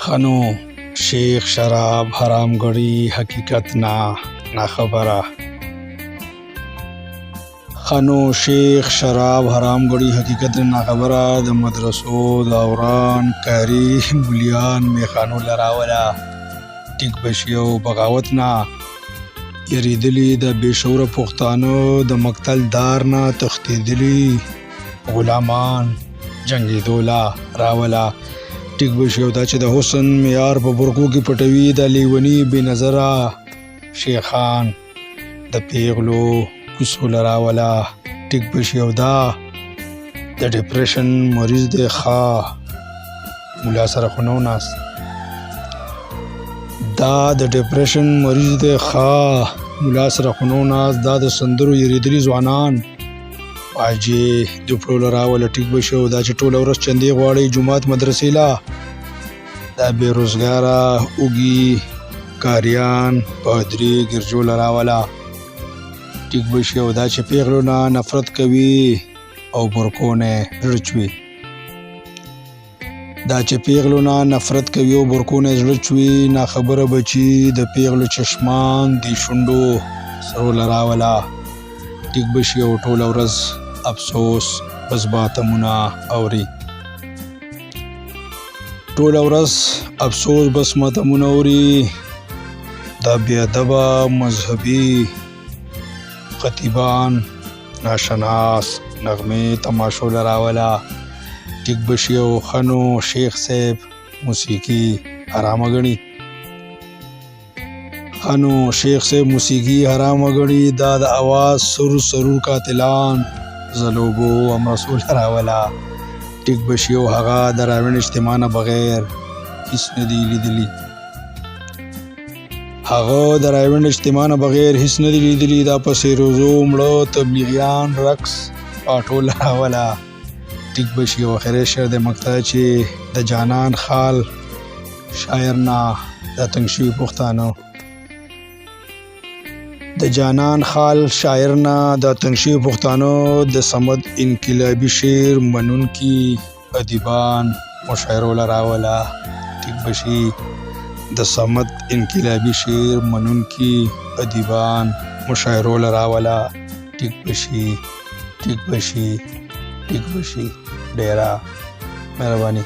خنو شیخ شراب حرام گړی حقیقت نا خبره. خنو شیخ شراب حرام گړی حقیقت نا خبره. د مدرسو دوران کاری مولیان میخانو لراوله ټیک بشیو بغاوت نه یریدلی د بشوره پښتانه د مقتل دار نه تښتیدلی غلامان جنگیدولا راوله ټیک بشیو دا چې د حسن معیار په برکو کې پټوي د لیونی بې نظره شیخان د پیغلو کوڅو لراوله ټیک بشیو دا د ډپریشن مریض دی ښه مولا سره خو نه ناست دا د ډپریشن مریض دی ښه مولا سره خو نه ناست دا د سندرو یریدلي ځوانان واجې د پړو راوله ټیک بشو دا چې ټوله ورځ چندې غواړي جومات مدرسې لا دا بې روزګاره اوږي کاریان پادري ګرجو لراوله ټیک بشو دا چې پیغلو نه نفرت کوي او برکو نه زړه چوي دا چې پیغلو نه نفرت کوي او برکو نه زړه چوي نا خبره بچي د پیغلو چشمان دی شونډو سرو لراوله ټیک بشي او ټوله ورځ افسوس بس باتمونه اوري ټوله ورځ افسوس بس ماتمونه اوري دا بې ادبه مذهبي خطیبان ناشناس نغمې تماشو لراوله ټیک بشي او خنو شیخ صاحب موسیقي حرامه ګڼي خنو شیخ صاحب موسیقي حرامه ګڼي دا د اواز سرور قاتلان زلوبو ام رسول راوله ټیک بشي او هغه د راوین اجتماع نه بغیر هیڅ نه دی لیدلی هغه د راوین اجتماع نه بغیر هیڅ نه دی لیدلی دا پسې روزو مړه تبلیغیان رقص پاټول راوله ټیک بشي او اخر شعر د مقطع چې د جانان خال شاعر نه د تنګ شوي پښتانه د جانان خال شاعر نه د تنګ شوي پښتانه د صمد انقلابي شعر منونکي ادیبان مشاعرو لراوله ټیک بشي د صمد انقلابي شعر منونکي ادیبان مشاعرو لراوله ټیک بشي ټیک بشي ټیک بشي ډیره مهرباني